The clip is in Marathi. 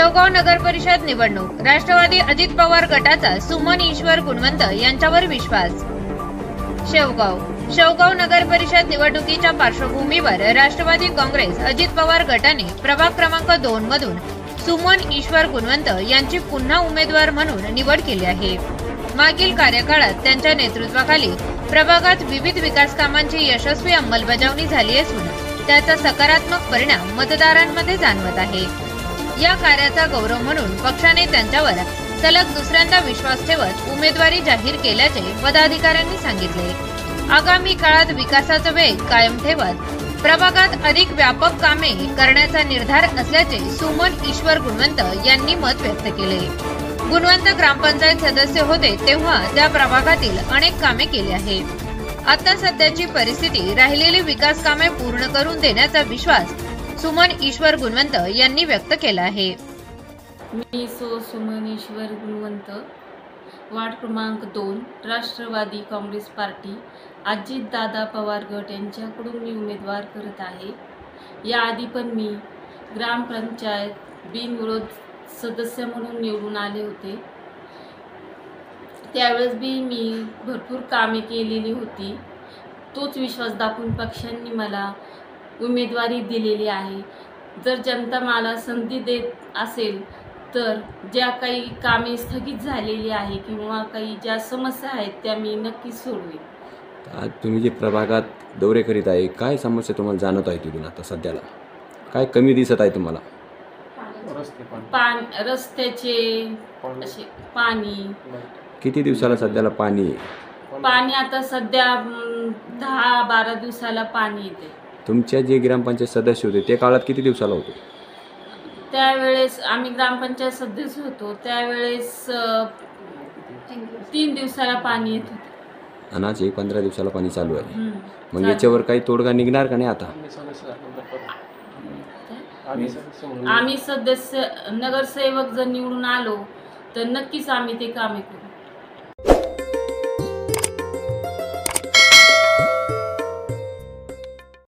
शेवगाव नगर परिषद निवडणूक राष्ट्रवादी अजित पवार गटाचा सुमन ईश्वर गुणवंत यांच्यावर विश्वास। शेवगाव नगर परिषद निवडणुकीच्या पार्श्वभूमीवर राष्ट्रवादी काँग्रेस अजित पवार गटाने प्रभाग क्रमांक 2 मधून सुमन ईश्वर गुणवंत यांची पुन्हा उमेदवार म्हणून निवड केली आहे। मागील कार्यकाळात त्यांच्या नेतृत्वाखाली प्रभागात विविध विकास कामांची यशस्वी अंमलबजावणी झाली असून त्याचा सकारात्मक परिणाम मतदारांमध्ये जाणवत आहे। या कार्याचा गौरव म्हणून पक्षाने त्यांच्यावर सलग दुसऱ्यांदा विश्वास ठेवत उमेदवारी जाहीर केल्याचे पदाधिकाऱ्यांनी सांगितले। आगामी काळात विकासाचा वेग कायम ठेवत प्रभागात अधिक व्यापक कामे करण्याचा निर्धार असल्याचे सुमन ईश्वर गुणवंत यांनी मत व्यक्त केले। गुणवंत ग्रामपंचायत सदस्य होते तेव्हा त्या प्रभागातील अनेक कामे केली आहेत। आता सध्याची परिस्थिती राहिलेली विकास कामे पूर्ण करून देण्याचा विश्वास सुमन ईश्वर गुणवंत यांनी व्यक्त केला आहे। मी सुमन ईश्वर गुणवंत, वार्ड क्रमांक 2, राष्ट्रवादी काँग्रेस पार्टी अजित दादा पवार गट यांच्याकडून मी उमेदवार करत आहे। याआधी पण मी ग्रामपंचायत बिनविरोध सदस्य म्हणून निवडून आले होते। त्यावेळेस बी मी भरपूर कामे केलेली होती। तोच विश्वास दाखवून पक्षांनी मला उमेदवारी दिलेली आहे। जर जनता मला संधी देत असेल तर ज्या काही कामे स्थगित झालेली आहे किंवा काही ज्या समस्या आहेत त्या मी नक्कीच सोडवेन। आज तुम्ही जे प्रभागात दौरे करीत आहे, काय समस्या तुम्हाला जाणवत आहे तिथून आता सध्याला? काय कमी दिसत आहे तुम्हाला? रस्त्याचे असे पाणी। किती दिवसाला सध्याला पाणी आहे? पाणी आता सध्या 10-12 दिवसाला पाणी येते। तुमच्या जे ग्रामपंचायत सदस्य होते ते काळात किती दिवसाला होते? त्यावेळेस आम्ही ग्रामपंचायत सदस्य होतो त्यावेळेस 3 दिवसाला पाणी येत होते। आणि आज 15 दिवसाला पाणी चालू आहे। मग याच्यावर काही तोडगा निघणार का नाही आता? आम्ही सदस्य नगरसेवक जर निवडून आलो तर नक्कीच आम्ही ते कामे करू।